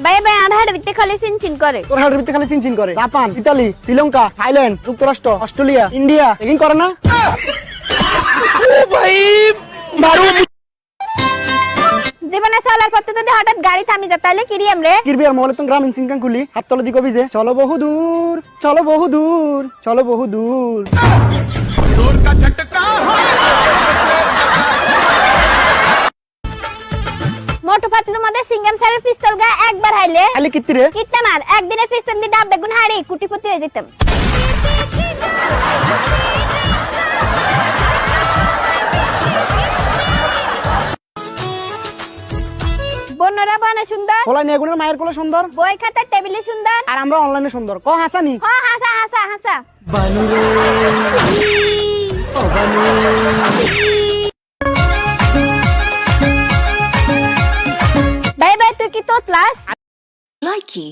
ভাই ভাই আধার ভিতরে খালি চিনচিন করে। তোর হাড়ের ভিতরে খালি চিনচিন করে। জাপান, ইতালি, শ্রীলঙ্কা, থাইল্যান্ড, যুক্তরাষ্ট্র, অস্ট্রেলিয়া, ইন্ডিয়া এগিন করে না? জীবনে চলার পথে যদি হঠাৎ গাড়ি থামি যায় তাহলে কিরিয়াম রে? কিরবি আর মহলে তো গ্রামীণ সিংকাং খুলি হাত তলে দি কবি যে চলো বহুদূর, চলো বহুদূর, চলো বহুদূর। মোটু পাতলুর মধ্যে সিঙ্গাম স্যারের পিস্তল গা একবার হাইলে আলে কিত্তি রে? কিটটা মার একদিনে পিস্তল দিয়ে ডাব বেগুন হাড়ি কুটিপতি হয়ে যেতাম। বন্যরা বনে সুন্দর, খোলা নিয়ে গুণের মায়ের কোলে সুন্দর, বই খাতার টেবিলে সুন্দর, আর আমরা অনলাইনে সুন্দর। ক হাসানি হ হাসা হাসা হাসা। ভাই ভাই তুই কি তোতলাস? Likey